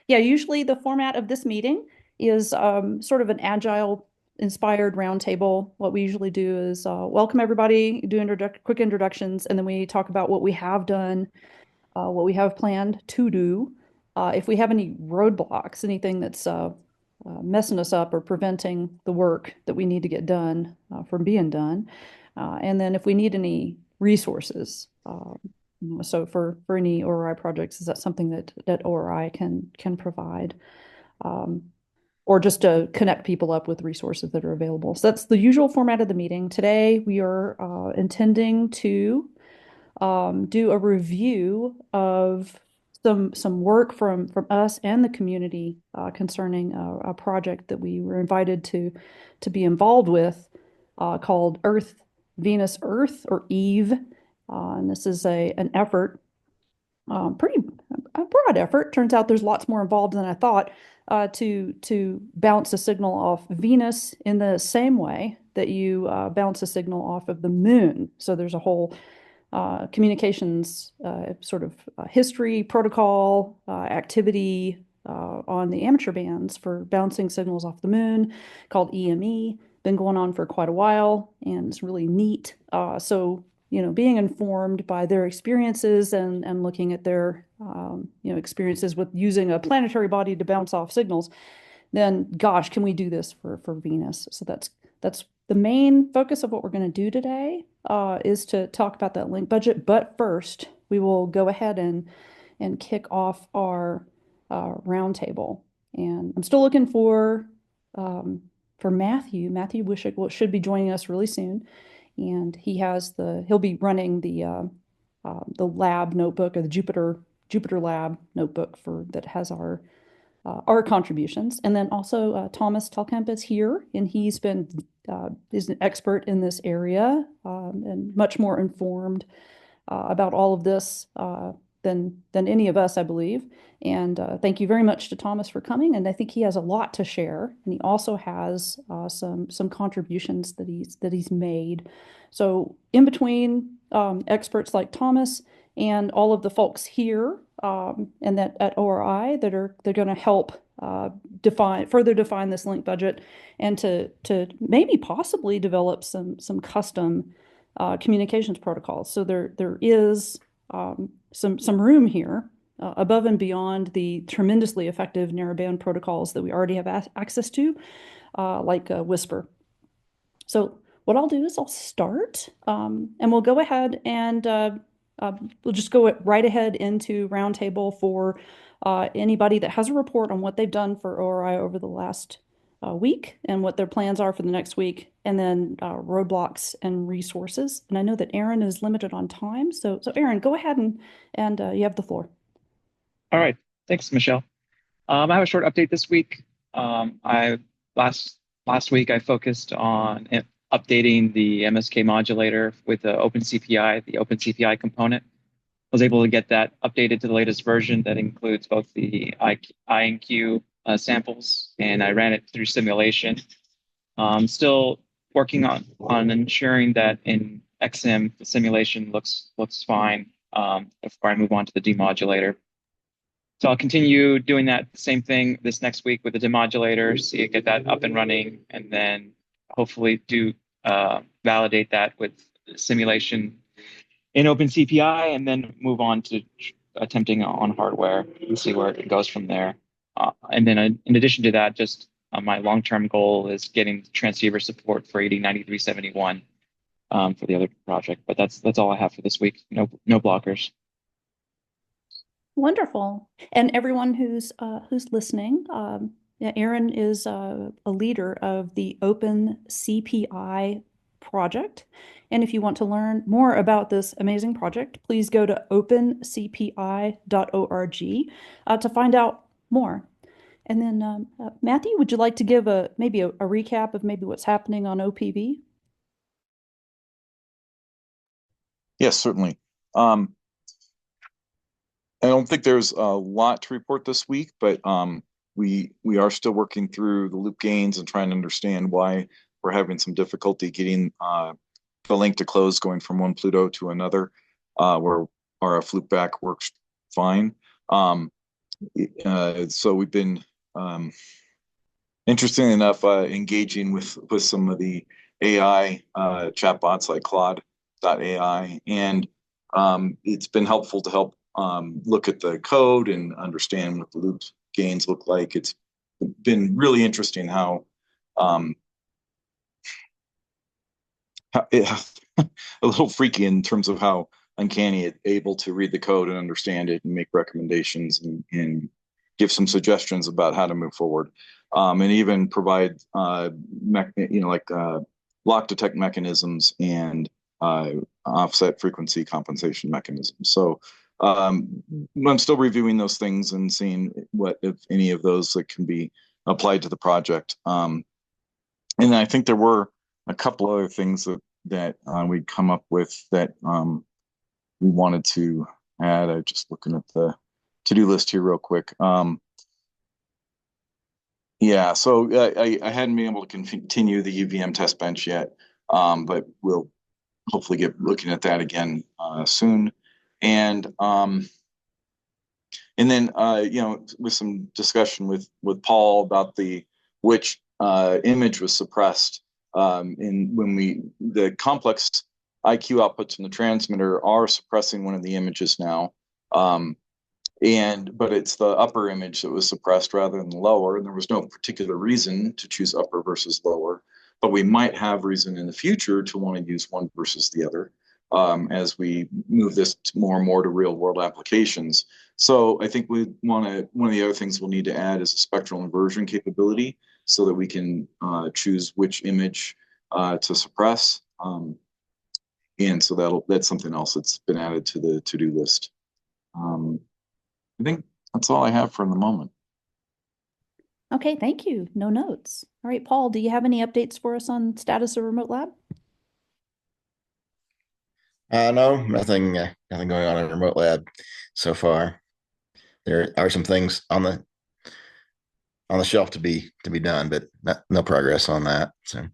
Yeah, usually the format of this meeting is sort of an agile inspired roundtable. What we usually do is welcome everybody, do quick introductions, and then we talk about what we have done, what we have planned to do. If we have any roadblocks, anything that's messing us up or preventing the work that we need to get done from being done. And then if we need any resources, so for any ORI projects, is that something that ORI can provide? Um, or just to connect people up with resources that are available. So that's the usual format of the meeting. Today, we are intending to do a review of some work from us and the community concerning a project that we were invited to be involved with called Earth, Venus, Earth, or EVE. And this is an effort, pretty a broad effort. Turns out there's lots more involved than I thought to bounce a signal off Venus in the same way that you bounce a signal off of the moon. So there's a whole communications sort of history, protocol, activity on the amateur bands for bouncing signals off the moon called EME. Been going on for quite a while, and it's really neat. So, being informed by their experiences and looking at their, experiences with using a planetary body to bounce off signals, then gosh, can we do this for Venus? So that's the main focus of what we're going to do today is to talk about that link budget. But first, we will go ahead and kick off our roundtable. And I'm still looking for Matthew. Matthew should be joining us really soon, and he'll be running the lab notebook, or the Jupiter Lab notebook that has our contributions. And then also Thomas Telkamp is here, and is an expert in this area and much more informed about all of this than any of us, I believe. And thank you very much to Thomas for coming. And I think he has a lot to share, and he also has some contributions that he's made. So in between experts like Thomas and all of the folks here and that at ORI they're going to help further define this link budget and to maybe possibly develop some custom communications protocols. So there is some room here above and beyond the tremendously effective narrowband protocols that we already have access to, like Whisper. So what I'll do is I'll start, and we'll go ahead and we'll just go right ahead into roundtable for anybody that has a report on what they've done for ORI over the last week and what their plans are for the next week, and then roadblocks and resources. And I know that Aaron is limited on time, so Aaron, go ahead and you have the floor. All right. Thanks, Michelle. I have a short update this week. I last week I focused on updating the MSK modulator with the OpenCPI component. I was able to get that updated to the latest version that includes both the I and Q samples, and I ran it through simulation. Still working on ensuring that in XM the simulation looks fine before I move on to the demodulator. So I'll continue doing that same thing this next week with the demodulator, get that up and running, and then hopefully do validate that with simulation in OpenCPI, and then move on to attempting on hardware and see where it goes from there. And then in addition to that, just my long-term goal is getting transceiver support for 809371 for the other project. But that's all I have for this week. No blockers. Wonderful. And everyone who's listening, yeah, Aaron is a leader of the Open CPI project. And if you want to learn more about this amazing project, please go to opencpi.org to find out more. And then, Matthew, would you like to give maybe a recap of maybe what's happening on OPV? Yes, certainly. I don't think there's a lot to report this week, but we are still working through the loop gains and trying to understand why we're having some difficulty getting the link to close going from one Pluto to another, where RF loopback works fine. So we've been, interestingly enough, engaging with some of the AI chatbots like Claude.ai, and it's been helpful to help look at the code and understand what the loop gains look like. It's been really interesting how um, a little freaky in terms of how uncanny it's able to read the code and understand it and make recommendations and give some suggestions about how to move forward, and even provide lock detect mechanisms and offset frequency compensation mechanisms. So I'm still reviewing those things and seeing what, if any of those, that can be applied to the project. And I think there were a couple other things that we'd come up with that we wanted to add. I'm just looking at the to-do list here real quick. Yeah, so I hadn't been able to continue the UVM test bench yet, but we'll hopefully get looking at that again soon. And then with some discussion with Paul about which image was suppressed. And when the complex IQ outputs from the transmitter are suppressing one of the images now. But it's the upper image that was suppressed rather than the lower, and there was no particular reason to choose upper versus lower, but we might have reason in the future to want to use one versus the other as we move this more and more to real world applications. So I think one of the other things we'll need to add is a spectral inversion capability so that we can choose which image to suppress. And so that's something else that's been added to the to-do list. I think that's all I have for the moment. Okay, thank you. No notes. All right, Paul, do you have any updates for us on status of remote lab? No, nothing going on in remote lab so far. There are some things on the shelf to be done, but no progress on that. So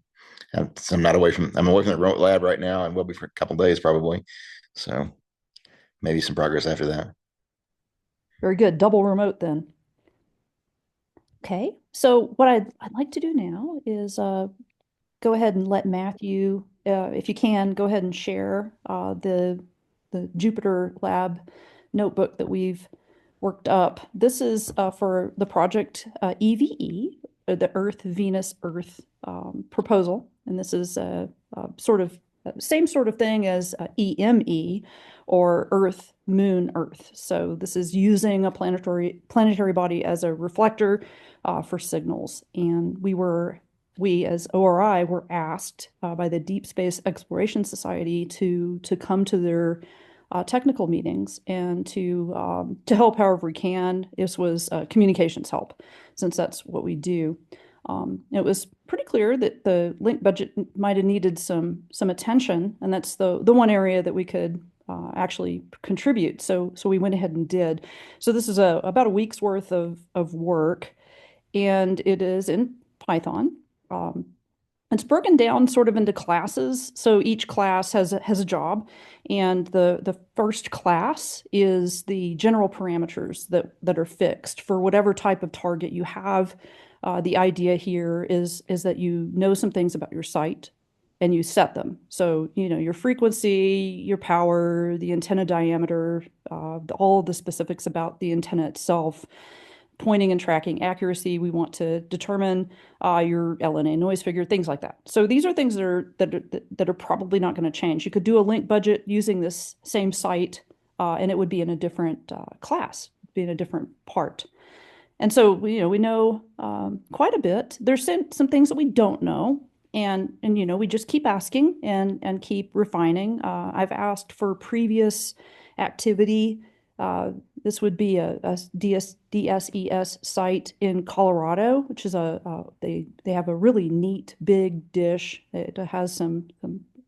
I'm away from the remote lab right now, and will be for a couple days probably. So maybe some progress after that. Very good. Double remote then. Okay, so what I'd like to do now is go ahead and let Matthew, if you can, go ahead and share the Jupyter Lab notebook that we've worked up. This is for the project EVE, the Earth, Venus, Earth proposal. And this is sort of same sort of thing as EME, or Earth, Moon, Earth. So this is using a planetary body as a reflector for signals. And we as ORI were asked by the Deep Space Exploration Society to come to their technical meetings and to help however we can. This was communications help, since that's what we do. It was pretty clear that the link budget might have needed some attention, and that's the one area that we could actually contribute. So we went ahead and did. So this is about a week's worth of work, and it is in Python. It's broken down sort of into classes. So each class has a job, and the first class is the general parameters that are fixed for whatever type of target you have. The idea here is that you know some things about your site and you set them. So, your frequency, your power, the antenna diameter, all of the specifics about the antenna itself, pointing and tracking accuracy. We want to determine your LNA noise figure, things like that. So these are things that are probably not going to change. You could do a link budget using this same site, and it would be in a different class, be in a different part. And so we know quite a bit. There's some things that we don't know, and we just keep asking and keep refining. I've asked for previous activity. This would be a DSES site in Colorado, which is they have a really neat big dish. It has some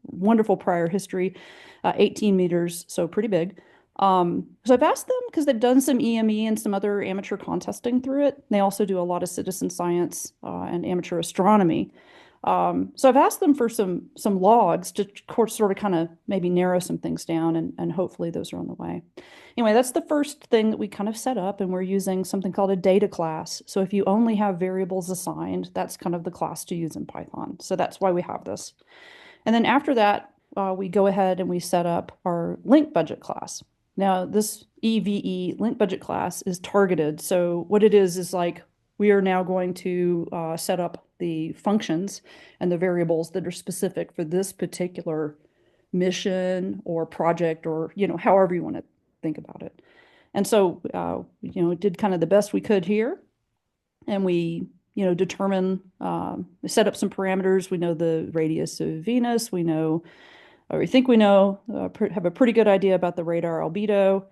wonderful prior history, 18 meters, so pretty big. So I've asked them because they've done some EME and some other amateur contesting through it. They also do a lot of citizen science and amateur astronomy. So I've asked them for some logs to sort of kind of maybe narrow some things down, and hopefully those are on the way. Anyway, that's the first thing that we kind of set up, and we're using something called a data class. So if you only have variables assigned, that's kind of the class to use in Python. So that's why we have this. And then after that, we go ahead and we set up our link budget class. Now, this EVE link budget class is targeted. So what it is like we are now going to set up the functions and the variables that are specific for this particular mission or project, or, however you want to think about it. And so, did kind of the best we could here. And we, determine, set up some parameters. We know the radius of Venus. We know, or we think we know, have a pretty good idea about the radar albedo.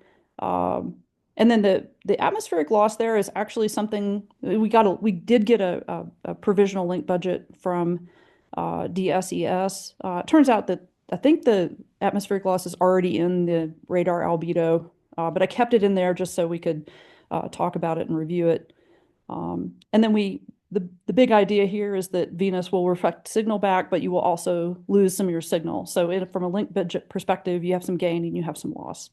And then the atmospheric loss there is actually something we did get a provisional link budget from DSES. It turns out that I think the atmospheric loss is already in the radar albedo, but I kept it in there just so we could talk about it and review it. And then the big idea here is that Venus will reflect signal back, but you will also lose some of your signal. So from a link budget perspective, you have some gain and you have some loss.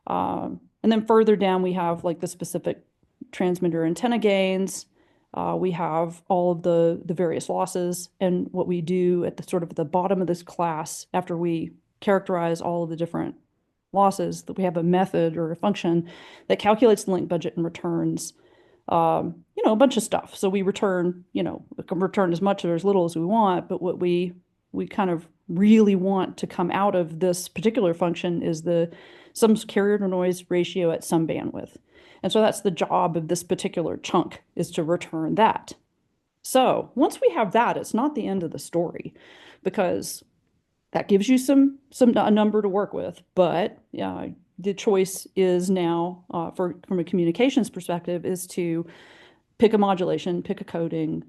And then further down, we have like the specific transmitter antenna gains. We have all of the various losses. And what we do at the sort of the bottom of this class, after we characterize all of the different losses, that we have a method or a function that calculates the link budget and returns a bunch of stuff. So we return, we can return as much or as little as we want, but what we kind of really want to come out of this particular function is some carrier to noise ratio at some bandwidth. And so that's the job of this particular chunk, is to return that. So once we have that, it's not the end of the story, because that gives you a number to work with. But the choice is now, from a communications perspective, is to pick a modulation, pick a coding,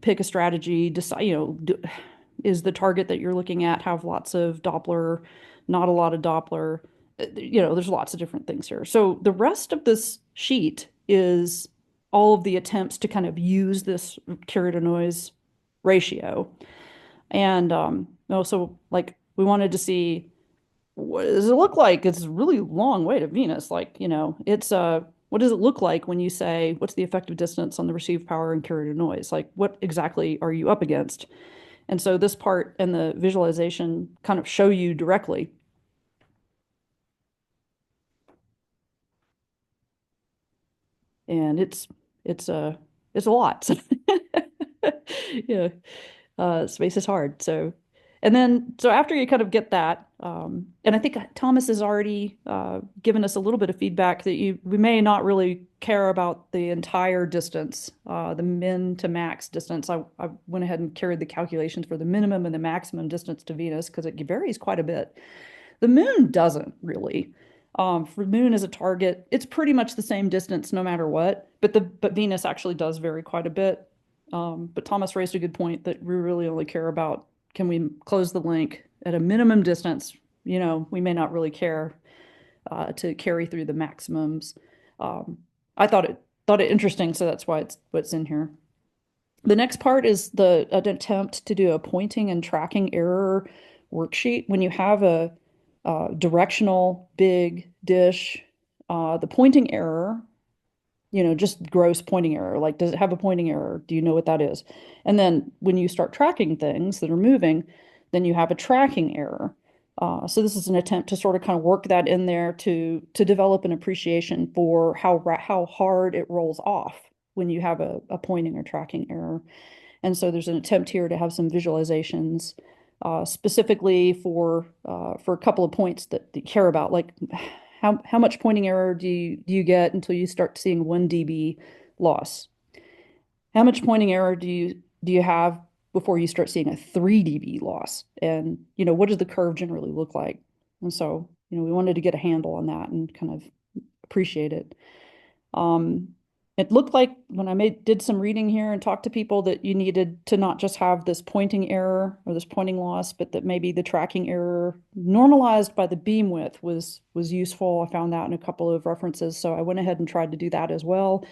pick a strategy, decide, is the target that you're looking at have lots of Doppler, not a lot of Doppler. There's lots of different things here. So the rest of this sheet is all of the attempts to kind of use this carrier to noise ratio. And so like we wanted to see, what does it look like? It's a really long way to Venus. Like, it's what does it look like when you say, what's the effective distance on the received power and carrier to noise? Like, what exactly are you up against? And so this part and the visualization kind of show you directly. And it's a lot. Yeah. Space is hard. So after you kind of get that, and I think Thomas has already given us a little bit of feedback that we may not really care about the entire distance, the min to max distance. I went ahead and carried the calculations for the minimum and the maximum distance to Venus because it varies quite a bit. The moon doesn't really. For the moon as a target, it's pretty much the same distance no matter what, but Venus actually does vary quite a bit. But Thomas raised a good point that we really only care about, can we close the link at a minimum distance? We may not really care to carry through the maximums. I thought it interesting, so that's why it's what's in here. The next part is an attempt to do a pointing and tracking error worksheet. When you have a directional big dish, the pointing error, just gross pointing error. Like, does it have a pointing error? Do you know what that is? And then when you start tracking things that are moving, then you have a tracking error. So this is an attempt to sort of kind of work that in there to develop an appreciation for how hard it rolls off when you have a pointing or tracking error. And so there's an attempt here to have some visualizations specifically for a couple of points that you care about, like how much pointing error do you get until you start seeing 1 dB loss? How much pointing error do you have before you start seeing a 3 dB loss? And what does the curve generally look like? And so we wanted to get a handle on that and kind of appreciate it. It looked like when I did some reading here and talked to people that you needed to not just have this pointing error or this pointing loss, but that maybe the tracking error normalized by the beam width was useful. I found that in a couple of references, so I went ahead and tried to do that as well.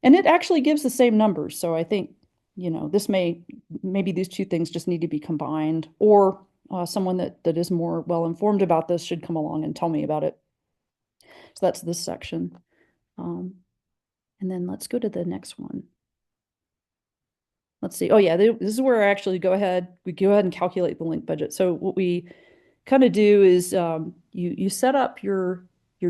And it actually gives the same numbers. So I think maybe these two things just need to be combined, or someone that is more well informed about this should come along and tell me about it. So that's this section. And then let's go to the next one. Let's see. Oh yeah, this is where I actually go ahead and calculate the link budget. So what we kind of do is you set up your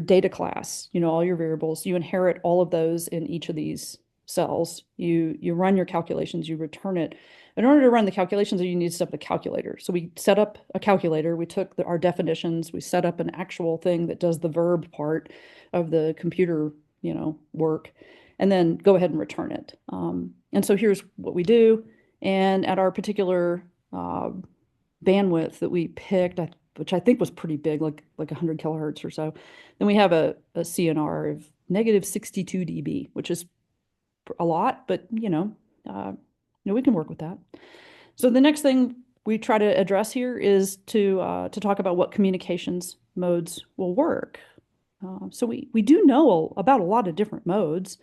data class, all your variables. You inherit all of those in each of these cells. You run your calculations, you return it. In order to run the calculations, you need to set up a calculator. So we set up a calculator. We took our definitions. We set up an actual thing that does the verb part of the computer, work, and then go ahead and return it. And so here's what we do. And at our particular bandwidth that we picked, which I think was pretty big, like 100 kilohertz or so, then we have a CNR of negative 62 dB, which is a lot, but we can work with that. So the next thing we try to address here is to talk about what communications modes will work. So we do know about a lot of different modes.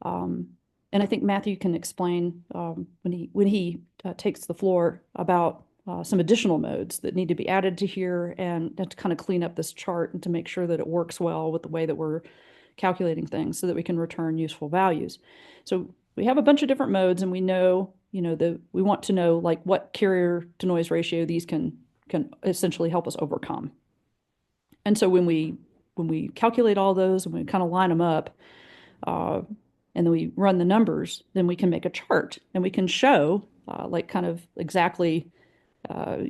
And I think Matthew can explain when he takes the floor about some additional modes that need to be added to here and to kind of clean up this chart and to make sure that it works well with the way that we're calculating things so that we can return useful values. So we have a bunch of different modes, and we know, we want to know like what carrier to noise ratio these can essentially help us overcome. And so when we calculate all those and we kind of line them up, and then we run the numbers, then we can make a chart and we can show like kind of exactly, where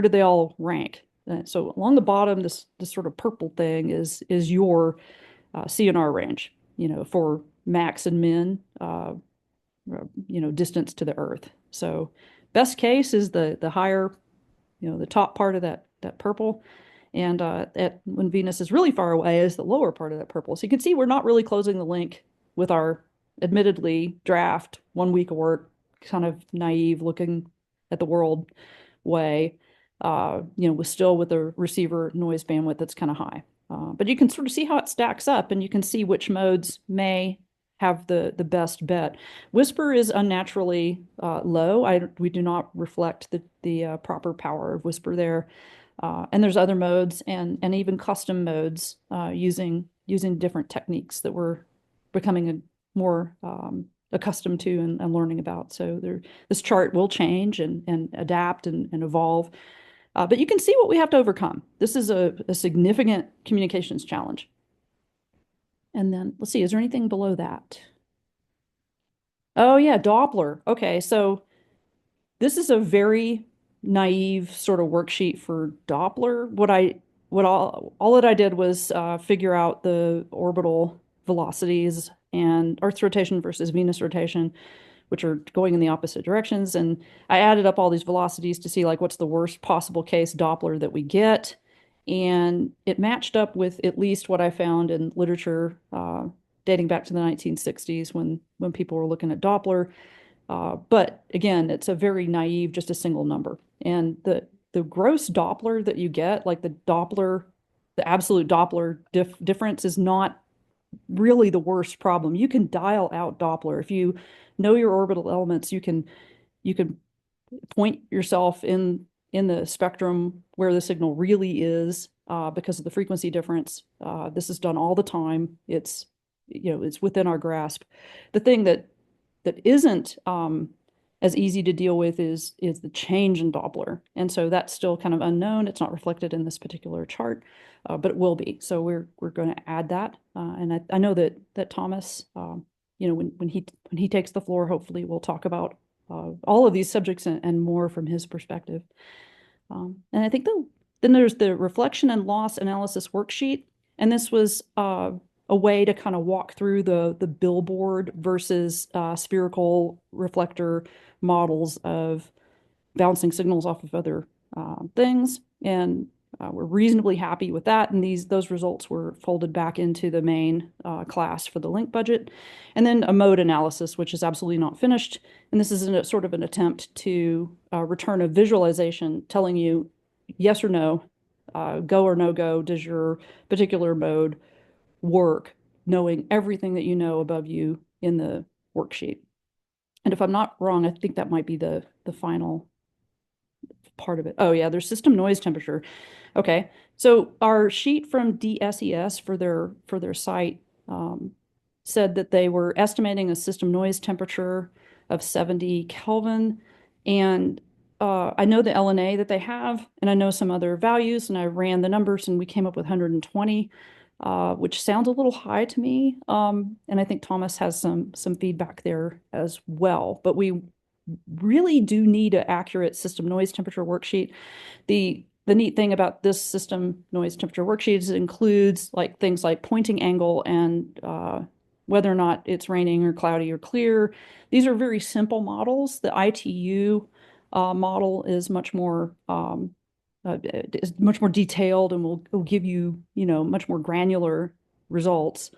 do they all rank? So along the bottom, this sort of purple thing is your CNR range, for max and min, distance to the Earth. So best case is the higher, the top part of that purple. And when Venus is really far away is the lower part of that purple. So you can see we're not really closing the link with our admittedly draft 1 week of work, kind of naive looking at the world way, still with a receiver noise bandwidth that's kind of high. But you can sort of see how it stacks up, and you can see which modes may have the best bet. Whisper is unnaturally low. We do not reflect the proper power of Whisper there. And there's other modes and even custom modes using different techniques that we're becoming more accustomed to and learning about. So this chart will change and adapt and evolve. But you can see what we have to overcome. This is a significant communications challenge. And then let's see, is there anything below that? Oh yeah, Doppler. Okay, so this is a very naive sort of worksheet for Doppler. All that I did was figure out the orbital velocities and Earth's rotation versus Venus rotation, which are going in the opposite directions. And I added up all these velocities to see like what's the worst possible case Doppler that we get. And it matched up with at least what I found in literature dating back to the 1960s when people were looking at Doppler. But again, it's a very naive, just a single number. And the gross Doppler that you get, like the absolute Doppler difference is not really the worst problem. You can dial out Doppler. If you know your orbital elements, you can point yourself in the spectrum where the signal really is because of the frequency difference. This is done all the time. It's within our grasp. The thing that isn't as easy to deal with is the change in Doppler. And so that's still kind of unknown. It's not reflected in this particular chart, but it will be. So we're going to add that. And I know that Thomas, when he takes the floor, hopefully we'll talk about all of these subjects and more from his perspective. And I think then there's the reflection and loss analysis worksheet. And this was a way to kind of walk through the billboard versus spherical reflector models of bouncing signals off of other things. And we're reasonably happy with that. And those results were folded back into the main class for the link budget. And then a mode analysis, which is absolutely not finished. And this is sort of an attempt to return a visualization telling you yes or no, go or no go, does your particular mode work, knowing everything that you know above you in the worksheet. And if I'm not wrong, I think that might be the final part of it. Oh yeah, there's system noise temperature. Okay, so our sheet from DSES for their site said that they were estimating a system noise temperature of 70 Kelvin, and I know the LNA that they have, and I know some other values, and I ran the numbers, and we came up with 120, which sounds a little high to me. And I think Thomas has some feedback there as well. But we really do need an accurate system noise temperature worksheet. The neat thing about this system noise temperature worksheet is it includes like things like pointing angle and whether or not it's raining or cloudy or clear. These are very simple models. The ITU model is much more detailed and will give you, much more granular results,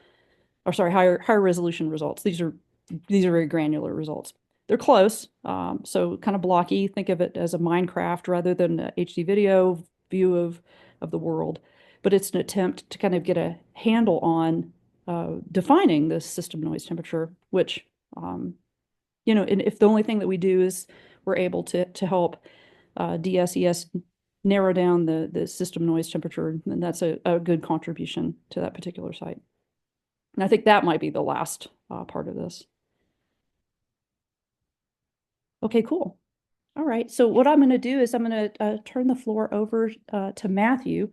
or sorry, higher resolution results. These are very granular results. They're close, so kind of blocky. Think of it as a Minecraft rather than a HD video view of the world. But it's an attempt to kind of get a handle on defining this system noise temperature, which, and if the only thing that we do is we're able to help DSES narrow down the system noise temperature, then that's a good contribution to that particular site. And I think that might be the last part of this. Okay, cool. All right. So what I'm going to do is I'm going to turn the floor over to Matthew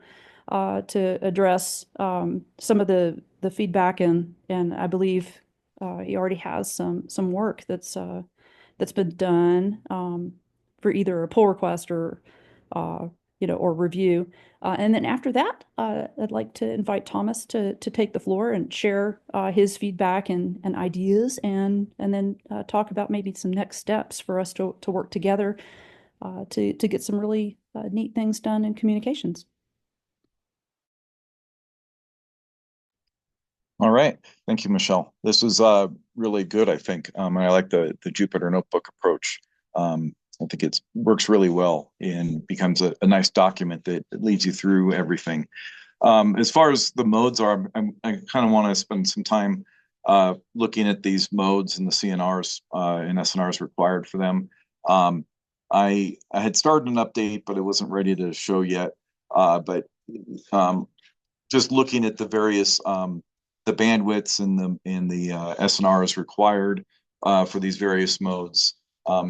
to address some of the feedback, and I believe he already has some work that's been done for either a pull request or or review. And then after that, I'd like to invite Thomas to take the floor and share his feedback and ideas, and then talk about maybe some next steps for us to work together to get some really neat things done in communications. All right. Thank you, Michelle. This was really good, I think. And I like the Jupyter Notebook approach. I think it works really well and becomes a nice document that leads you through everything. As far as the modes are, I kind of want to spend some time looking at these modes and the CNRs and SNRs required for them. I had started an update, but it wasn't ready to show yet. But just looking at the various the bandwidths and the SNRs required for these various modes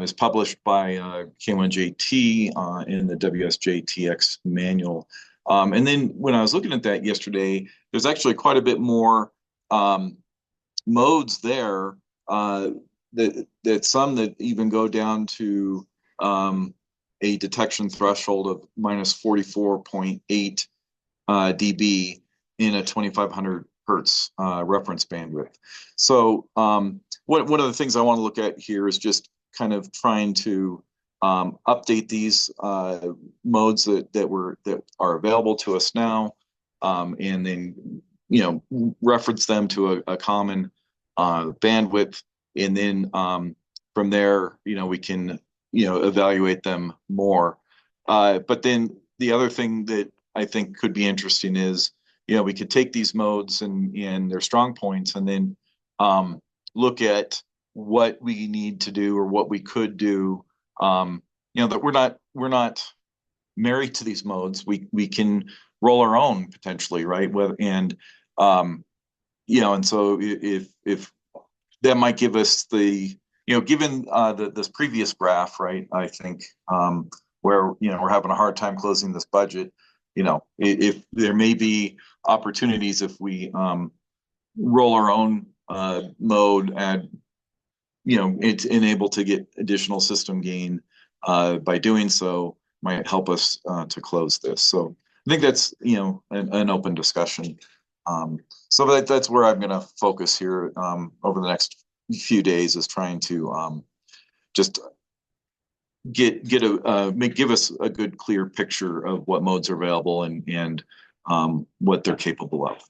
is published by K1JT in the WSJTX manual. And then when I was looking at that yesterday, there's actually quite a bit more modes there that some that even go down to a detection threshold of minus 44.8 dB in a 2500 hertz reference bandwidth. So one of the things I want to look at here is just kind of trying to update these modes that are available to us now, and then reference them to a common bandwidth, and then from there we can evaluate them more. But then the other thing that I think could be interesting is we could take these modes and their strong points, and then look at what we need to do or what we could do. That we're not married to these modes. We can roll our own potentially, right? And so if that might give us the given this previous graph, right? I think where we're having a hard time closing this budget. If there may be opportunities if we roll our own mode, add, it's able to get additional system gain by doing so, might help us to close this. So I think that's an open discussion. So that's where I'm going to focus here over the next few days, is trying to just give us a good clear picture of what modes are available and what they're capable of.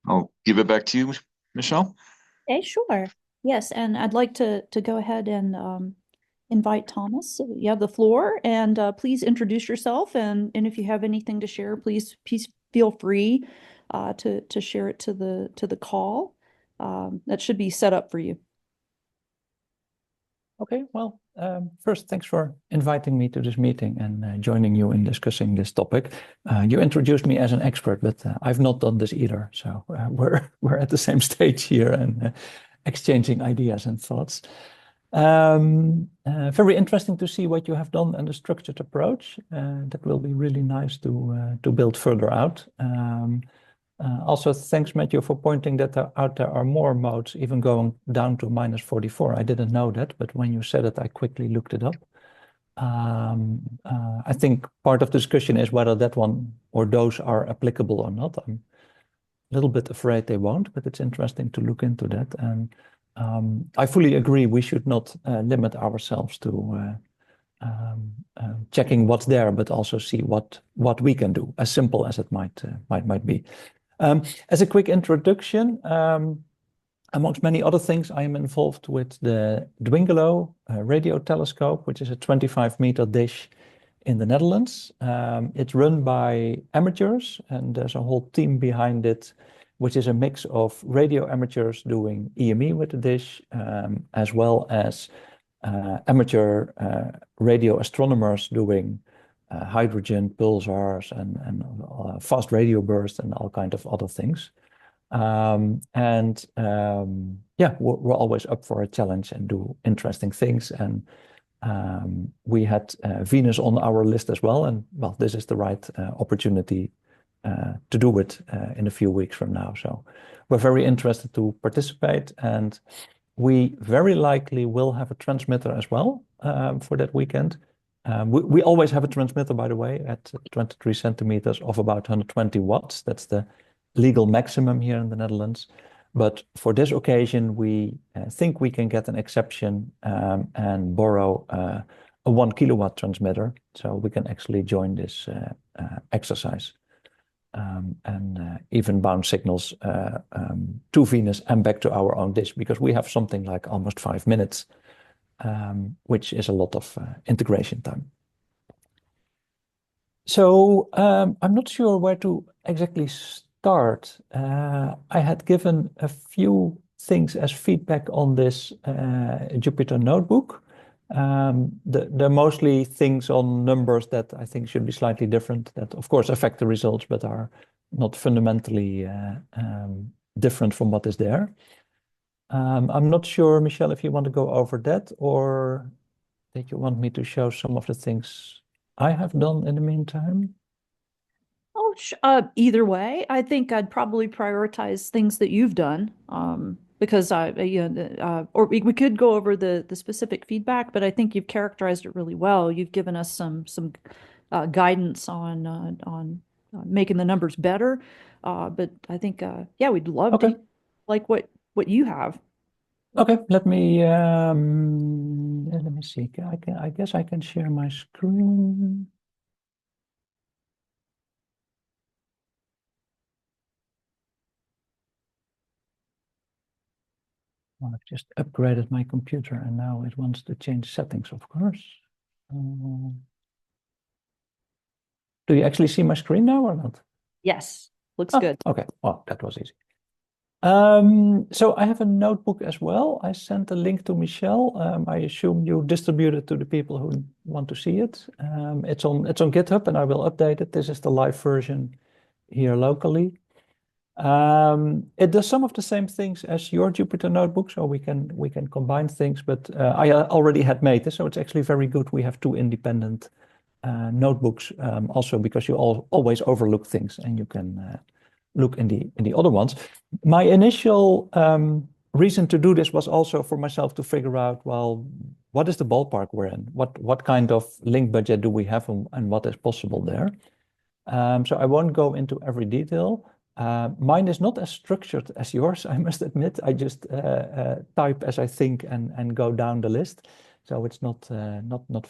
I'll give it back to you, Michelle. Okay, sure. Yes, and I'd like to go ahead and invite Thomas. You have the floor, and please introduce yourself, and if you have anything to share, please feel free to share it to the call. that should be set up for you. Okay, well, first, thanks for inviting me to this meeting and joining you in discussing this topic. You introduced me as an expert, but I've not done this either. So we're at the same stage here and exchanging ideas and thoughts. Very interesting to see what you have done and the structured approach. That will be really nice to build further out. Also, thanks, Matthew, for pointing that out. There are more modes, even going down to -44. I didn't know that, but when you said it, I quickly looked it up. I think part of the discussion is whether that one or those are applicable or not. I'm a little bit afraid they won't, but it's interesting to look into that. And I fully agree we should not limit ourselves to checking what's there, but also see what we can do, as simple as it might be. As a quick introduction, amongst many other things, I am involved with the Dwingelo radio telescope, which is a 25-meter dish in the Netherlands. It's run by amateurs, and there's a whole team behind it, which is a mix of radio amateurs doing EME with the dish, as well as amateur radio astronomers doing hydrogen pulsars and fast radio bursts and all kinds of other things. Yeah, we're always up for a challenge and do interesting things. And we had Venus on our list as well. And well, this is the right opportunity to do it in a few weeks from now. So we're very interested to participate, and we very likely will have a transmitter as well for that weekend. We always have a transmitter, by the way, at 23 centimeters of about 120 watts. That's the legal maximum here in the Netherlands. But for this occasion, we think we can get an exception and borrow a 1 kilowatt transmitter, so we can actually join this exercise and even bounce signals to Venus and back to our own dish, because we have something like almost 5 minutes, which is a lot of integration time. So I'm not sure where to exactly start. I had given a few things as feedback on this Jupyter notebook. They're mostly things on numbers that I think should be slightly different, that of course affect the results, but are not fundamentally different from what is there. I'm not sure, Michelle, if you want to go over that, or did you want me to show some of the things I have done in the meantime? Oh, either way, I think I'd probably prioritize things that you've done, because or we could go over the specific feedback, but I think you've characterized it really well. You've given us some guidance on making the numbers better, but I think yeah, we'd love to like what you have. Okay, let me see. I guess I can share my screen. Well, I've just upgraded my computer and now it wants to change settings, of course. Do you actually see my screen now or not? Yes, looks good. Okay, well, that was easy. So I have a notebook as well. I sent a link to Michelle. I assume you distribute it to the people who want to see it. It's on GitHub, and I will update it. This is the live version here locally. It does some of the same things as your Jupyter notebook, so we can combine things. But I already had made this, so it's actually very good. We have two independent notebooks, also because you always overlook things, and you can look in the other ones. My initial reason to do this was also for myself to figure out, well, what is the ballpark we're in? What kind of link budget do we have, and what is possible there? So I won't go into every detail. Mine is not as structured as yours, I must admit. I just type as I think and go down the list. So it's not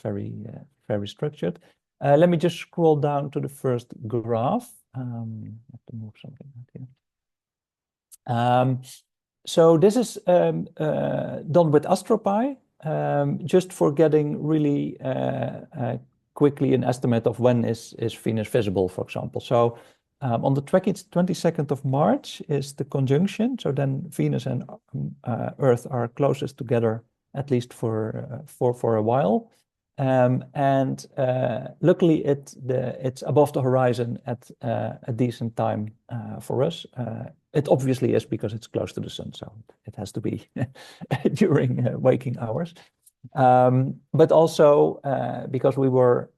very structured. Let me just scroll down to the first graph. I have to move something out here. So this is done with AstroPy, just for getting really quickly an estimate of when is Venus visible, for example. So On the 22nd of March is the conjunction. So then Venus and Earth are closest together, at least for a while. And luckily it's above the horizon at a decent time for us. It obviously is because it's close to the sun, so it has to be during waking hours. But also because we were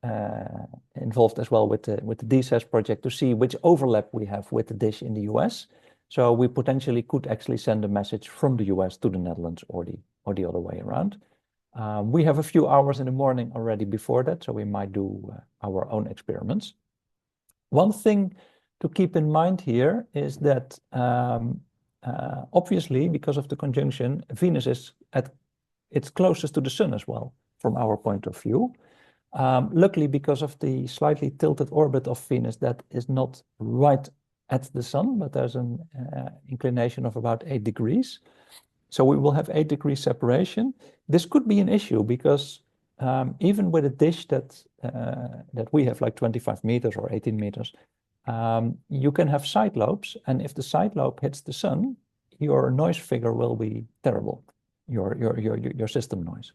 involved as well with the DCES project to see which overlap we have with the dish in the US. So we potentially could actually send a message from the US to the Netherlands or the other way around. We have a few hours in the morning already before that, so we might do our own experiments. One thing to keep in mind here is that obviously, because of the conjunction, Venus is at its closest to the sun as well, from our point of view. Luckily, because of the slightly tilted orbit of Venus, that is not right at the sun, but there's an inclination of about 8 degrees. So we will have 8 degrees separation. This could be an issue because even with a dish that we have like 25 meters or 18 meters, you can have side lobes, and if the side lobe hits the sun, your noise figure will be terrible, your system noise.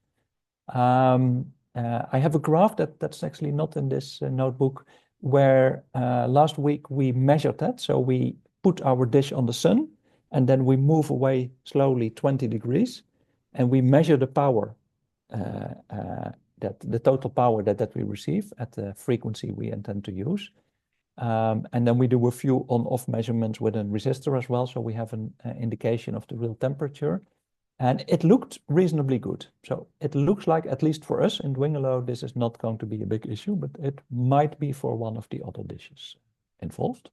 I have a graph that's actually not in this notebook, where last week we measured that. So we put our dish on the sun, and then we move away slowly 20 degrees, and we measure the power, the total power that we receive at the frequency we intend to use. And then we do a few on-off measurements with a resistor as well, so we have an indication of the real temperature. And it looked reasonably good. So it looks like, at least for us in Dwingelo, this is not going to be a big issue, but it might be for one of the other dishes involved.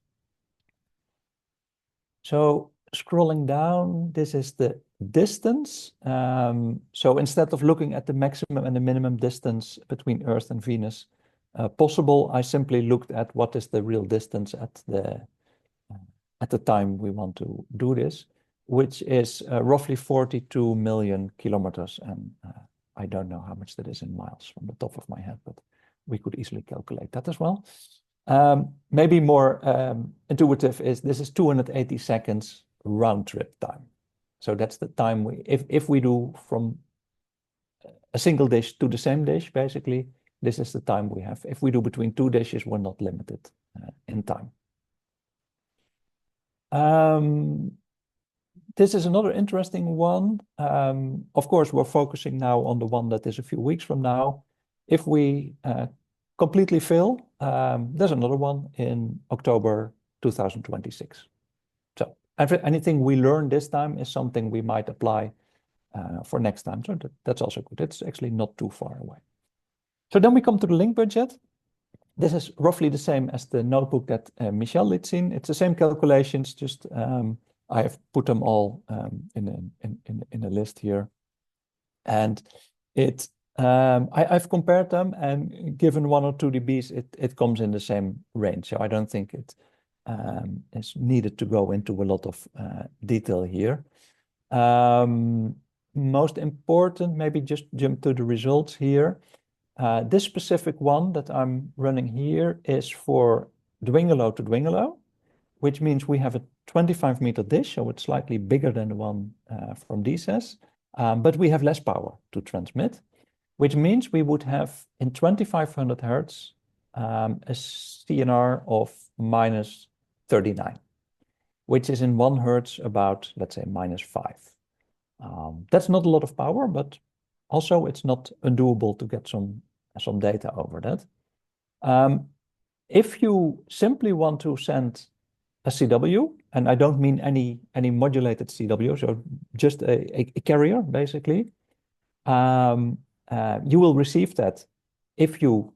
So scrolling down, this is the distance. So instead of looking at the maximum and the minimum distance between Earth and Venus possible, I simply looked at what is the real distance at the time we want to do this, which is roughly 42 million kilometers. And I don't know how much that is in miles from the top of my head, but we could easily calculate that as well. Maybe more intuitive is this is 280 seconds round trip time. So that's the time if we do from a single dish to the same dish, basically, this is the time we have. If we do between two dishes, we're not limited in time. This is another interesting one. Of course, we're focusing now on the one that is a few weeks from now. If we completely fail, there's another one in October 2026. So anything we learn this time is something we might apply for next time. So that's also good. It's actually not too far away. So then we come to the link budget. This is roughly the same as the notebook that Michel had seen. It's the same calculations, just I have put them all in a list here. And I've compared them, and given 1 or 2 dBs, it comes in the same range. So I don't think it is needed to go into a lot of detail here. Most important, maybe just jump to the results here. This specific one that I'm running here is for Dwingelo to Dwingelo, which means we have a 25-meter dish, so it's slightly bigger than the one from DCES, but we have less power to transmit, which means we would have in 2500 hertz a CNR of minus 39, which is in 1 hertz about, let's say, minus 5. That's not a lot of power, but also it's not undoable to get some data over that. If you simply want to send a CW, and I don't mean any modulated CW, so just a carrier, basically, you will receive that if you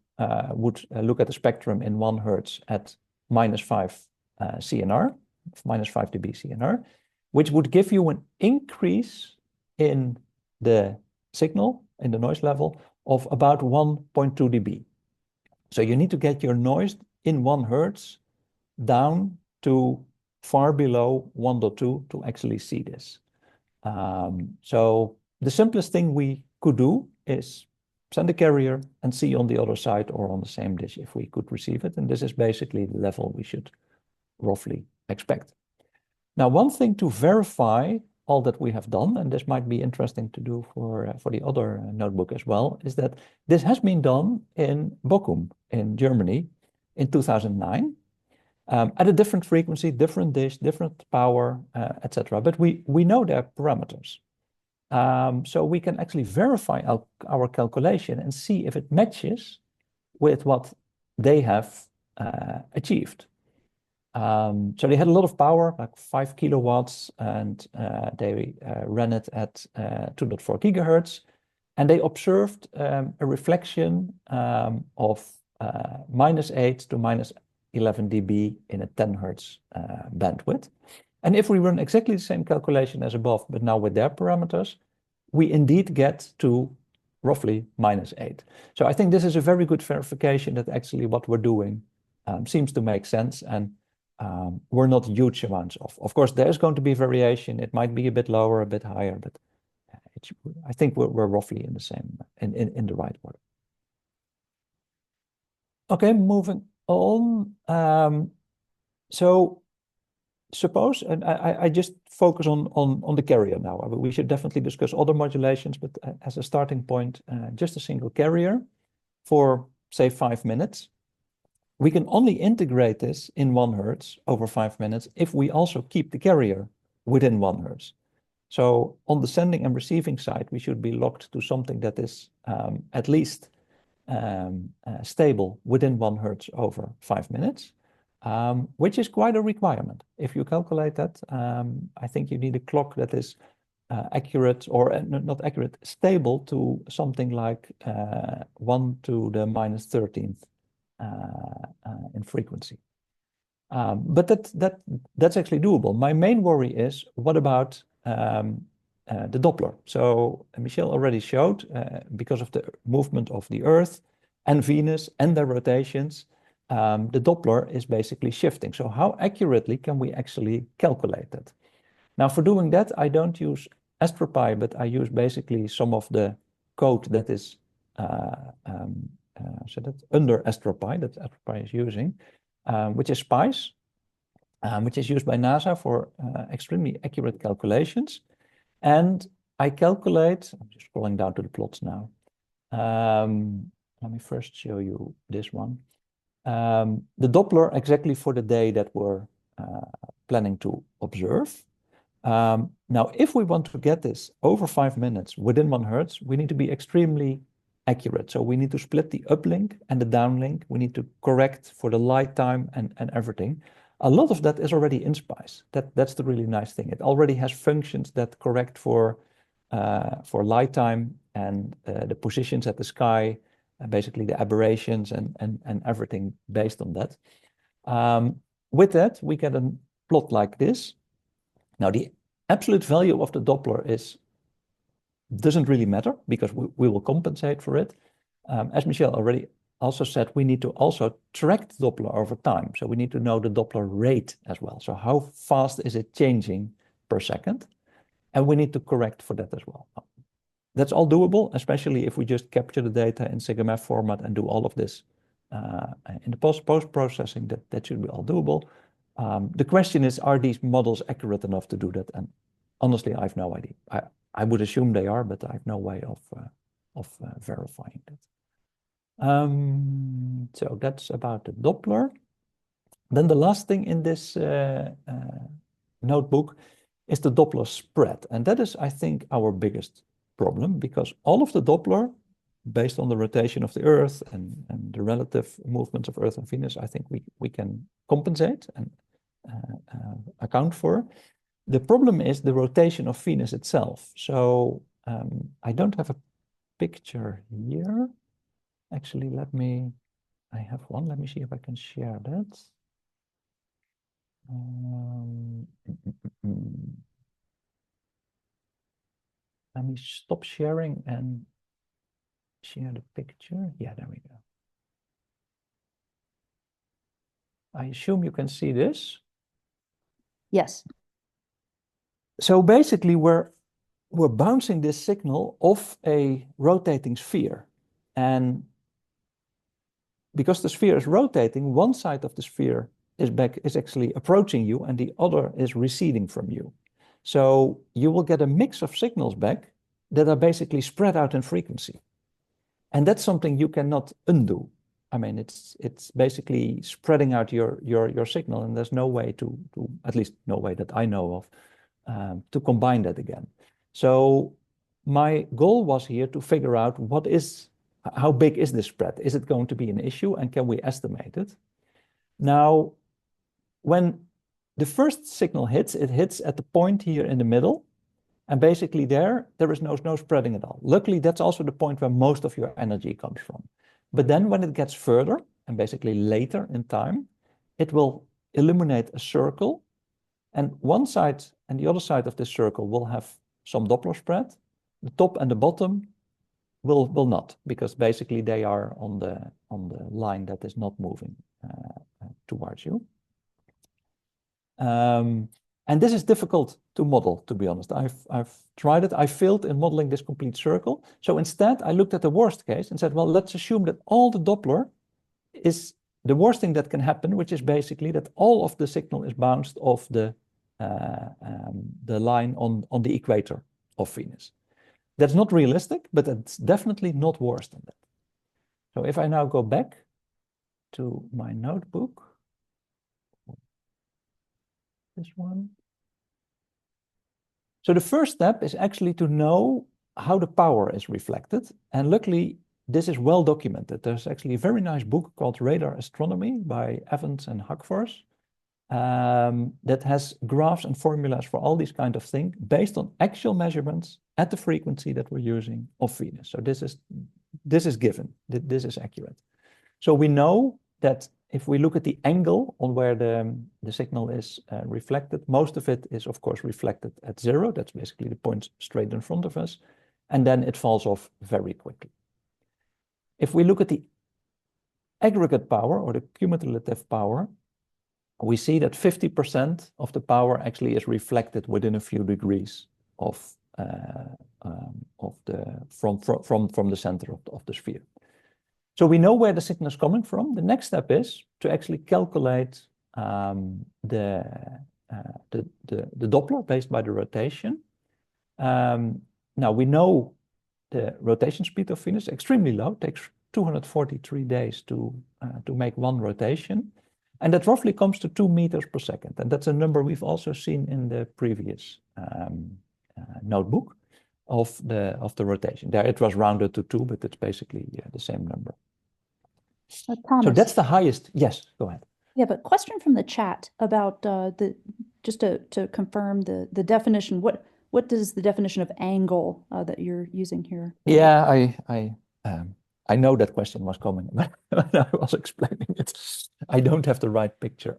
would look at the spectrum in 1 hertz at minus 5 CNR, minus 5 dB CNR, which would give you an increase in the signal, in the noise level, of about 1.2 dB. So you need to get your noise in 1 hertz down to far below 1.2 to actually see this. So the simplest thing we could do is send a carrier and see on the other side or on the same dish if we could receive it. And this is basically the level we should roughly expect. Now, one thing to verify all that we have done, and this might be interesting to do for the other notebook as well, is that this has been done in Bochum in Germany in 2009 at a different frequency, different dish, different power, etc. But we know their parameters. So we can actually verify our calculation and see if it matches with what they have achieved. So they had a lot of power, like 5 kilowatts, and they ran it at 2.4 gigahertz. And they observed a reflection of -8 to -11 dB in a 10 hertz bandwidth. And if we run exactly the same calculation as above, but now with their parameters, we indeed get to roughly -8. So I think this is a very good verification that actually what we're doing seems to make sense, and we're not huge amounts off. Of course, there's going to be variation. It might be a bit lower, a bit higher, but I think we're roughly in the same, in the right order. Okay, moving on. So suppose, and I just focus on the carrier now. We should definitely discuss other modulations, but as a starting point, just a single carrier for, say, 5 minutes. We can only integrate this in 1 hertz over 5 minutes if we also keep the carrier within 1 hertz. So on the sending and receiving side, we should be locked to something that is at least stable within 1 hertz over 5 minutes, which is quite a requirement. If you calculate that, I think you need a clock that is accurate, or not accurate, stable to something like 1 to the -13th in frequency. But that's actually doable. My main worry is, what about the Doppler? So Michel already showed, because of the movement of the Earth and Venus and their rotations, the Doppler is basically shifting. So how accurately can we actually calculate that? Now, for doing that, I don't use AstroPi, but I use basically some of the code that is so that's under AstroPi, that AstroPi is using, which is SPICE, which is used by NASA for extremely accurate calculations. And I calculate, I'm just scrolling down to the plots now. Let me first show you this one. The Doppler exactly for the day that we're planning to observe. Now, if we want to get this over 5 minutes within 1 hertz, we need to be extremely accurate. So we need to split the uplink and the downlink. We need to correct for the light time and everything. A lot of that is already in SPICE. That's the really nice thing. It already has functions that correct for light time and the positions at the sky, basically the aberrations and everything based on that. With that, we get a plot like this. Now, the absolute value of the Doppler doesn't really matter because we will compensate for it. As Michel already also said, we need to also track the Doppler over time. So we need to know the Doppler rate as well. So how fast is it changing per second? And we need to correct for that as well. That's all doable, especially if we just capture the data in SIGMF format and do all of this in the post-processing. That should be all doable. The question is, are these models accurate enough to do that? And honestly, I have no idea. I would assume they are, but I have no way of verifying that. So that's about the Doppler. Then the last thing in this notebook is the Doppler spread. And that is, I think, our biggest problem, because all of the Doppler, based on the rotation of the Earth and the relative movements of Earth and Venus, I think we can compensate and account for. The problem is the rotation of Venus itself. So I don't have a picture here. Actually, I have one. Let me see if I can share that. Let me stop sharing and share the picture. Yeah, there we go. I assume you can see this. Yes. So basically, we're bouncing this signal off a rotating sphere. And because the sphere is rotating, one side of the sphere is actually approaching you and the other is receding from you. So you will get a mix of signals back that are basically spread out in frequency. And that's something you cannot undo. I mean, it's basically spreading out your signal, and there's no way to at least no way that I know of, to combine that again. So my goal was here to figure out how big is this spread? Is it going to be an issue, and can we estimate it? Now, when the first signal hits, it hits at the point here in the middle, and basically there is no spreading at all. Luckily, that's also the point where most of your energy comes from. But then when it gets further, and basically later in time, it will illuminate a circle, and one side and the other side of this circle will have some Doppler spread. The top and the bottom will not, because basically they are on the line that is not moving towards you. And this is difficult to model, to be honest. I've tried it. I failed in modeling this complete circle. So instead, I looked at the worst case and said, well, let's assume that all the Doppler is the worst thing that can happen, which is basically that all of the signal is bounced off the line on the equator of Venus. That's not realistic, but it's definitely not worse than that. So if I now go back to my notebook, this one. So the first step is actually to know how the power is reflected. And luckily, this is well documented. There's actually a very nice book called Radar Astronomy by Evans and Hackfors that has graphs and formulas for all these kind of things based on actual measurements at the frequency that we're using of Venus. So this is given, this is accurate. So we know that if we look at the angle on where the signal is reflected, most of it is, of course, reflected at 0. That's basically the point straight in front of us. And then it falls off very quickly. If we look at the aggregate power or the cumulative power, we see that 50% of the power actually is reflected within a few degrees from the center of the sphere. So we know where the signal is coming from. The next step is to actually calculate the Doppler based by the rotation. Now we know the rotation speed of Venus is extremely low. It takes 243 days to make one rotation, and that roughly comes to 2 meters per second. And that's a number we've also seen in the previous notebook of the rotation. There it was rounded to 2, but it's basically the same number. Thomas, so that's the highest. Yes, go ahead. Yeah, but question from the chat about just to confirm the definition. What does the definition of angle that you're using here? Yeah, I know that question was coming when I was explaining it. I don't have the right picture.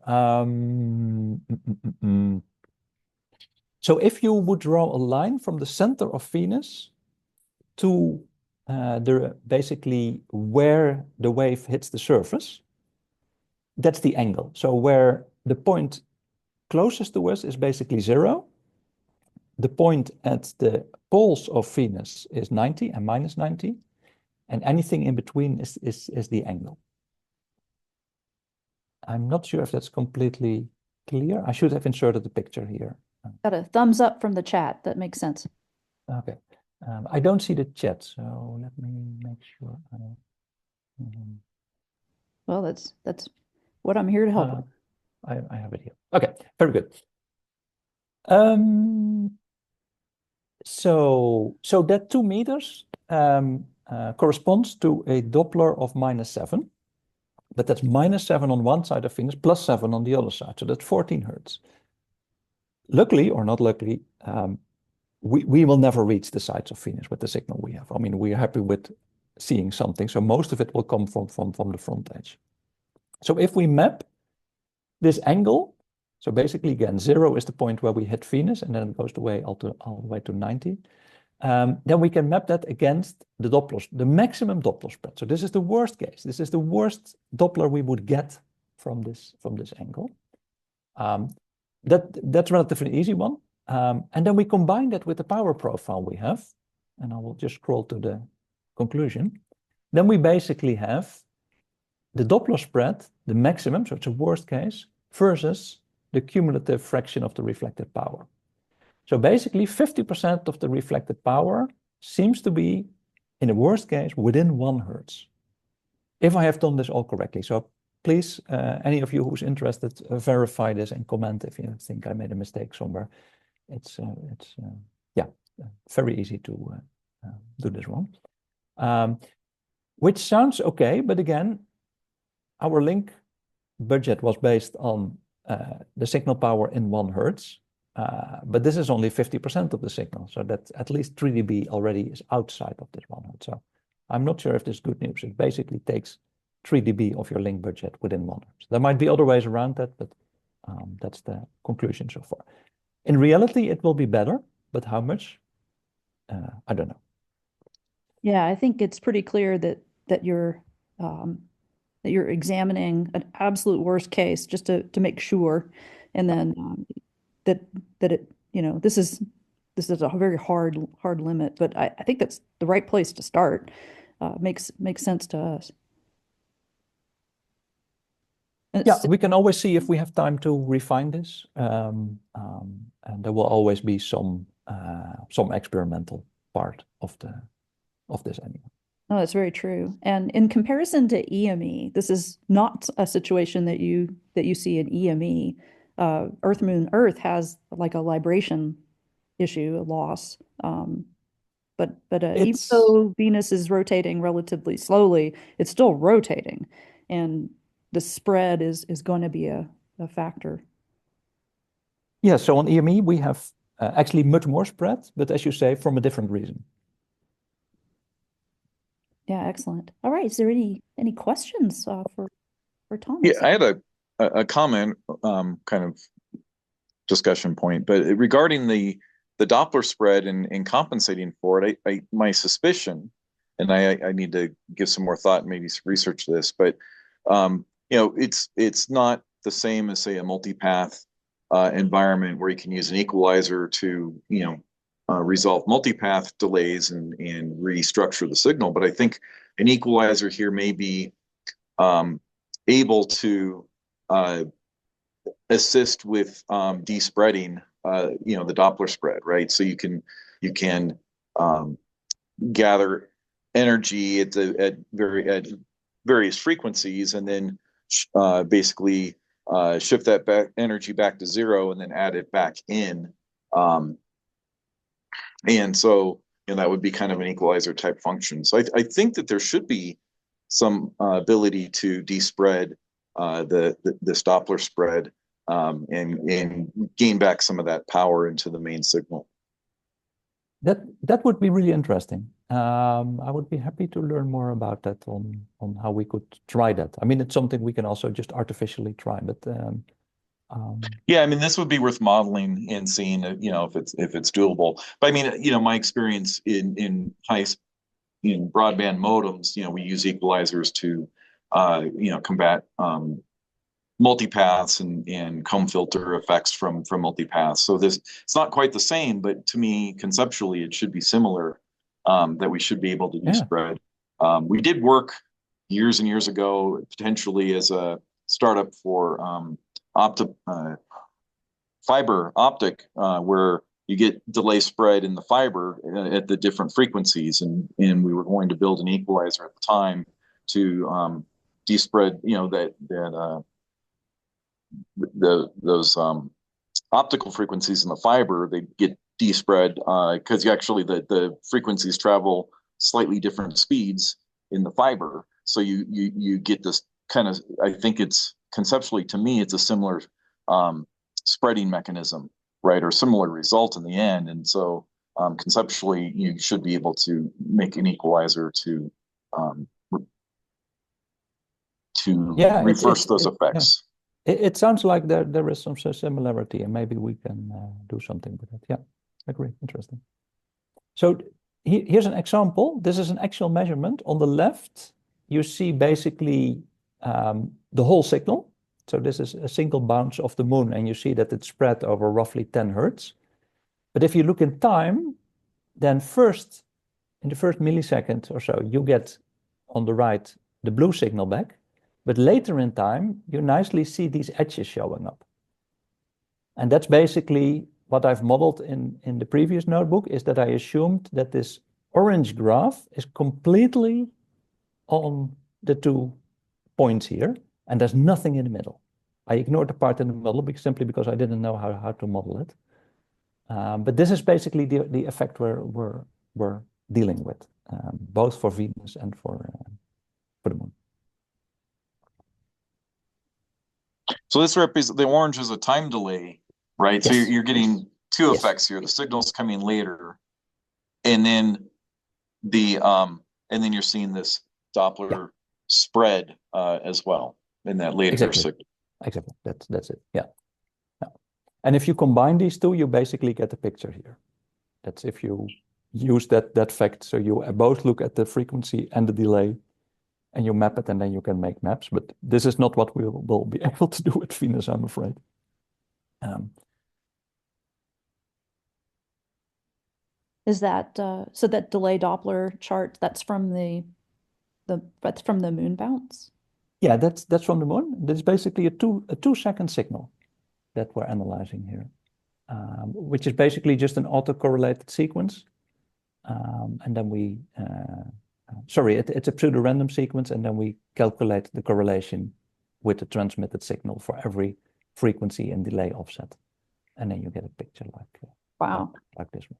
So if you would draw a line from the center of Venus to basically where the wave hits the surface, that's the angle. So where the point closest to us is basically 0. The point at the poles of Venus is 90 and minus 90. And anything in between is the angle. I'm not sure if that's completely clear. I should have inserted the picture here. Got a thumbs up from the chat. That makes sense. Okay. I don't see the chat, so let me make sure. Well, that's what I'm here to help with. I have it here. Okay, very good. So that 2 meters corresponds to a Doppler of -7, but that's -7 on one side of Venus, +7 on the other side. So that's 14 hertz. Luckily or not luckily, we will never reach the sides of Venus with the signal we have. I mean, we're happy with seeing something. So most of it will come from the front edge. So if we map this angle, so basically again, 0 is the point where we hit Venus, and then it goes all the way to 90. Then we can map that against the Doppler, the maximum Doppler spread. So this is the worst case. This is the worst Doppler we would get from this angle. That's a relatively easy one. And then we combine that with the power profile we have, and I will just scroll to the conclusion. Then we basically have the Doppler spread, the maximum, so it's a worst case, versus the cumulative fraction of the reflected power. So basically 50% of the reflected power seems to be, in the worst case, within 1 Hertz. If I have done this all correctly. So please, any of you who's interested, verify this and comment if you think I made a mistake somewhere. It's very easy to do this wrong. Which sounds okay, but again, our link budget was based on the signal power in 1 Hertz, but this is only 50% of the signal, so that at least 3 dB already is outside of this 1 Hertz. So I'm not sure if this is good news. It basically takes 3 dB of your link budget within 1 Hertz. There might be other ways around that, but that's the conclusion so far. In reality, it will be better, but how much? I don't know. Yeah, I think it's pretty clear that you're examining an absolute worst case just to make sure, and then that it, you know, this is a very hard limit, but I think that's the right place to start. Makes sense to us. Yeah, we can always see if we have time to refine this, and there will always be some experimental part of this anyway. Oh, that's very true. And in comparison to EME, this is not a situation that you see in EME. Earth, Moon, Earth has like a libration issue, a loss. But even though Venus is rotating relatively slowly, it's still rotating, and the spread is going to be a factor. Yeah, so on EME we have actually much more spread, but as you say, from a different reason. Yeah, excellent. All right, is there any questions for Thomas? Yeah, I had a comment, kind of discussion point, but regarding the Doppler spread and compensating for it, my suspicion, and I need to give some more thought and maybe research this, but it's not the same as, say, a multipath environment where you can use an equalizer to resolve multipath delays and restructure the signal. But I think an equalizer here may be able to assist with despreading the Doppler spread, right? So you can gather energy at various frequencies and then basically shift that energy back to zero and then add it back in. And so that would be kind of an equalizer type function. So I think that there should be some ability to despread this Doppler spread and gain back some of that power into the main signal. That would be really interesting. I would be happy to learn more about that on how we could try that. I mean, it's something we can also just artificially try, but yeah, I mean, this would be worth modeling and seeing, if it's doable. But I mean, my experience in broadband modems, we use equalizers to, combat multipaths and comb filter effects from multipaths. So it's not quite the same, but to me, conceptually, it should be similar. That we should be able to despread. We did work years and years ago, potentially as a startup for fiber optic, where you get delay spread in the fiber at the different frequencies, and we were going to build an equalizer at the time to despread, those optical frequencies in the fiber. They get despread because actually the frequencies travel slightly different speeds in the fiber, so you get this kind of, I think it's conceptually, to me, it's a similar spreading mechanism, right, or similar result in the end. And so conceptually you should be able to make an equalizer to reverse those effects. It sounds like there is some similarity, and maybe we can do something with it. Yeah, agree. Interesting. So here's an example. This is an actual measurement. On the left, you see basically the whole signal. So this is a single bounce of the moon, and you see that it's spread over roughly 10 Hertz. But if you look in time, then in the first millisecond or so, you get on the right the blue signal back. But later in time, you nicely see these edges showing up. And that's basically what I've modeled in the previous notebook, is that I assumed that this orange graph is completely on the 2 points here, and there's nothing in the middle. I ignored the part in the middle simply because I didn't know how to model it. But this is basically the effect we're dealing with, both for Venus and for the moon. So this represents the orange is a time delay, right? So Yes. you're getting two Yes. effects here. The signal's coming later, and then you're seeing this Doppler spread as well in that later Exactly. signal. Exactly. That's it. Yeah. And if you combine these two, you basically get the picture here. That's if you use that fact. So you both look at the frequency and the delay, and you map it, and then you can make maps. But this is not what we will be able to do with Venus, I'm afraid. Is that so that delay Doppler chart, that's from the moon bounce? Yeah, that's from the moon. That's basically a 2-second signal that we're analyzing here, which is basically just an autocorrelated sequence. And then it's a pseudo-random sequence, and then we calculate the correlation with the transmitted signal for every frequency and delay offset. And then you get a picture Wow. like this one.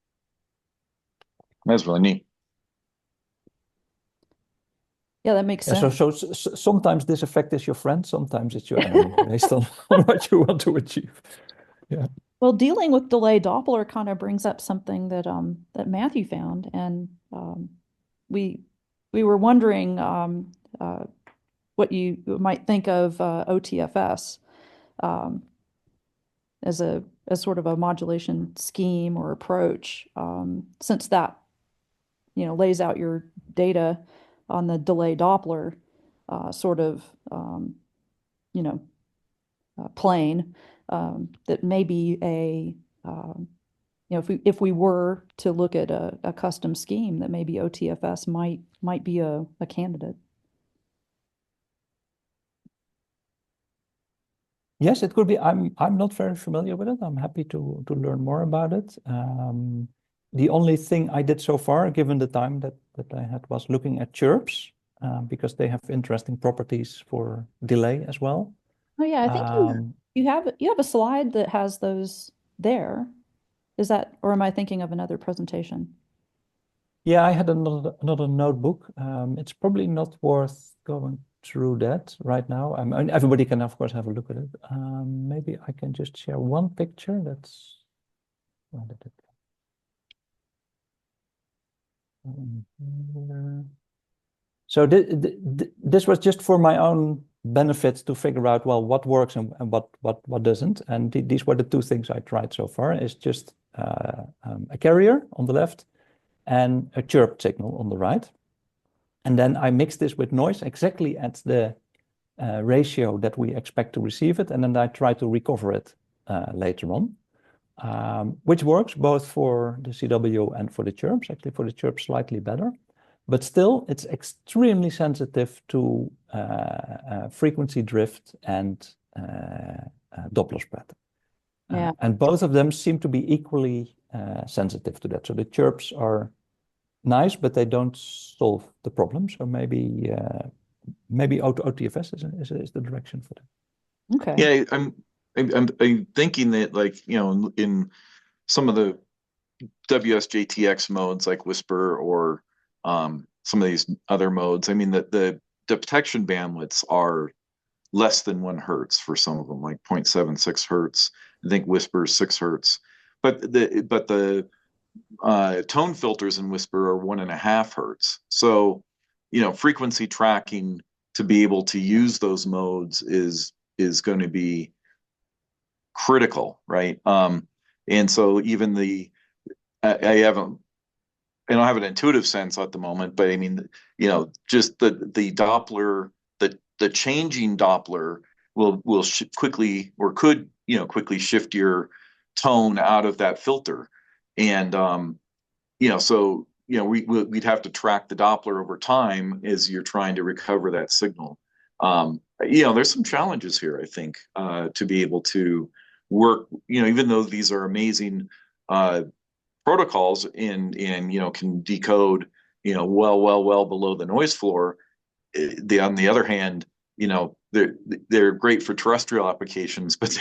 That's really neat. Yeah, that makes sense. So sometimes this effect is your friend, sometimes it's your enemy, based on what you want to achieve. Yeah. Well, dealing with delay Doppler kind of brings up something that Matthew found, and we were wondering what you might think of OTFS as sort of a modulation scheme or approach, since that lays out your data on the delay Doppler sort of plane, that may be if we were to look at a custom scheme, that maybe OTFS might be a candidate. Yes, it could be. I'm not very familiar with it. I'm happy to learn more about it. The only thing I did so far, given the time that I had, was looking at chirps, because they have interesting properties for delay as well. Oh yeah, I think you have a slide that has those there. Is that, or am I thinking of another presentation? Yeah, I had another notebook. It's probably not worth going through that right now. I mean, everybody can, of course, have a look at it. Maybe I can just share one picture. Where did it go? So this was just for my own benefit to figure out, well, what works and what doesn't. And these were the two things I tried so far, is just a carrier on the left and a chirp signal on the right. And then I mix this with noise exactly at the ratio that we expect to receive it. And then I try to recover it later on, which works both for the CW and for the chirps. Actually, for the chirps, slightly better. But still, it's extremely sensitive to frequency drift and Doppler spread. Yeah. And both of them seem to be equally sensitive to that. So the chirps are nice, but they don't solve the problem. So maybe OTFS is the direction for them. Okay. Yeah, I'm thinking that, like, in some of the WSJTX modes like Whisper or some of these other modes, I mean, the detection bandwidths are less than 1 hertz for some of them, like 0.76 hertz. I think Whisper is 6 hertz, but the tone filters in Whisper are 1.5 hertz. So, frequency tracking to be able to use those modes is going to be critical, right? And so even I don't have an intuitive sense at the moment, but I mean, just the Doppler, the changing Doppler will quickly, or could quickly shift your tone out of that filter, and so we'd have to track the Doppler over time as you're trying to recover that signal. there's some challenges here, I think, to be able to work, even though these are amazing protocols and can decode, well below the noise floor. On the other hand, they're great for terrestrial applications, but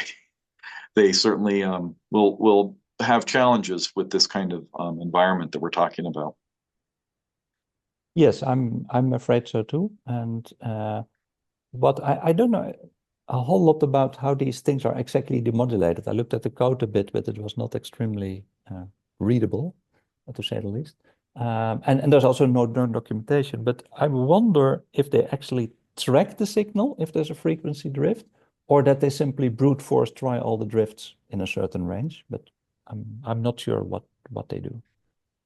they certainly will have challenges with this kind of environment that we're talking about. Yes, I'm afraid so too. And but I don't know a whole lot about how these things are exactly demodulated. I looked at the code a bit, but it was not extremely readable, to say the least. And there's also no documentation. But I wonder if they actually track the signal, if there's a frequency drift, or that they simply brute force try all the drifts in a certain range. But I'm not sure what they do.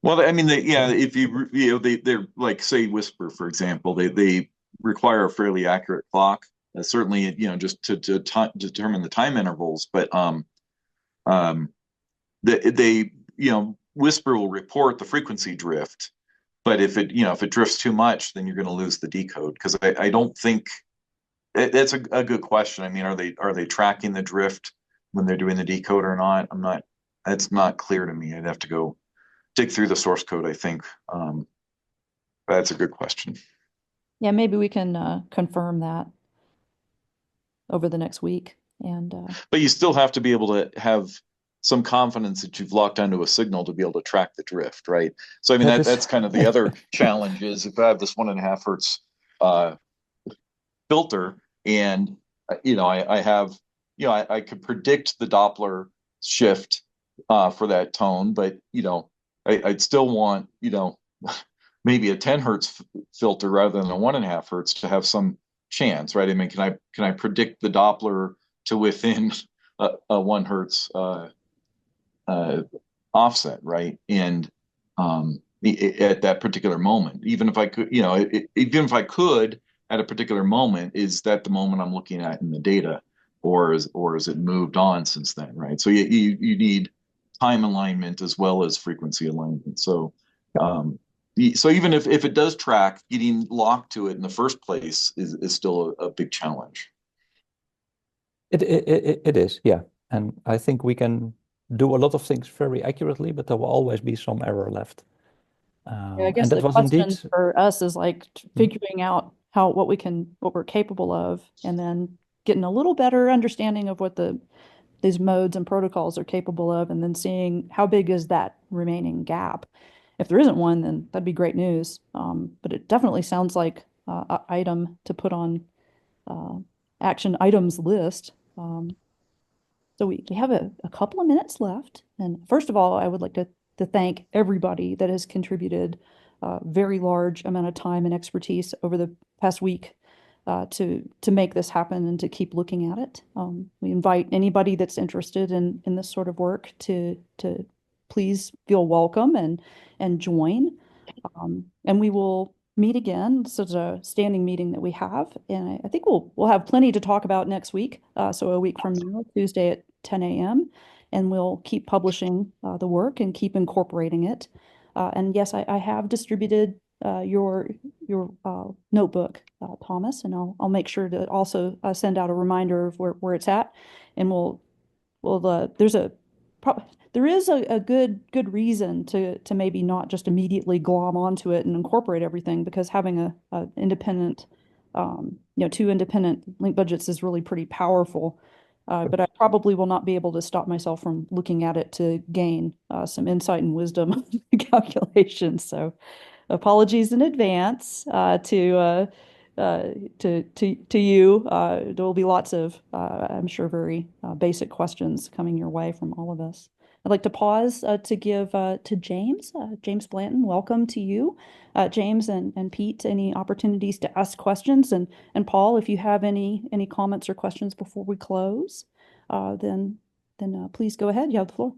Well, I mean, if they're like, say, Whisper, for example, they require a fairly accurate clock. Certainly, just to determine the time intervals. But Whisper will report the frequency drift. But if it drifts too much, then you're going to lose the decode. Because I don't think that's a good question. I mean, are they tracking the drift when they're doing the decode or not? That's not clear to me. I'd have to go dig through the source code, I think. That's a good question. Yeah, maybe we can confirm that over the next week. But you still have to be able to have some confidence that you've locked onto a signal to be able to track the drift, right? So I mean that's kind of the other challenge is if I have this 1.5 hertz filter and I have I could predict the Doppler shift for that tone, but I'd still want maybe a 10 hertz filter rather than a 1.5 hertz to have some chance, right? I mean, can I predict the Doppler to within a 1 hertz offset, right? And at that particular moment, even if I could, even if I could at a particular moment, is that the moment I'm looking at in the data, or is it moved on since then, right? So you need time alignment as well as frequency alignment. So so even if it does track, getting locked to it in the first place is still a big challenge. It is, yeah. And I think we can do a lot of things very accurately, but there will always be some error left. Yeah, I guess and that the was question indeed for us is like figuring out what we're capable of, and then getting a little better understanding of what these modes and protocols are capable of, and then seeing how big is that remaining gap. If there isn't one, then that'd be great news. But it definitely sounds like an item to put on action items list. So we have a couple of minutes left. And first of all, I would like to thank everybody that has contributed a very large amount of time and expertise over the past week to make this happen and to keep looking at it. We invite anybody that's interested in this sort of work to please feel welcome and join. And we will meet again. This is a standing meeting that we have, and I think we'll have plenty to talk about next week. So a week from now, Tuesday at 10 a.m., and we'll keep publishing the work and keep incorporating it. And yes, I have distributed your notebook, Thomas, and I'll make sure to also send out a reminder of where it's at, and there is a good reason to maybe not just immediately glom onto it and incorporate everything, because having a independent, two independent link budgets is really pretty powerful. But I probably will not be able to stop myself from looking at it to gain some insight and wisdom calculations. So apologies in advance to you. There will be lots of, I'm sure, very basic questions coming your way from all of us. I'd like to pause to give to James. James Blanton, welcome to you. James and Pete, any opportunities to ask questions? And Paul, if you have any comments or questions before we close, then please go ahead. You have the floor.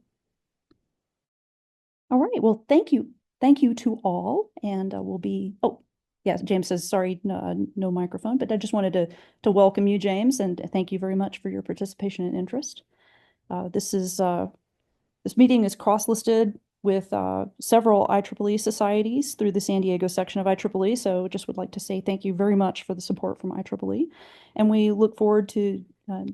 All right. Well, thank you. Thank you to all. And we'll be, oh, yes, James says, sorry, no microphone, but I just wanted to welcome you, James, and thank you very much for your participation and interest. This meeting is cross-listed with several IEEE societies through the San Diego section of IEEE. So just would like to say thank you very much for the support from IEEE. And we look forward to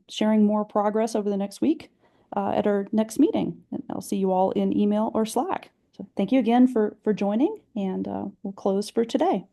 sharing more progress over the next week at our next meeting. And I'll see you all in email or Slack. So thank you again for joining, and we'll close for today.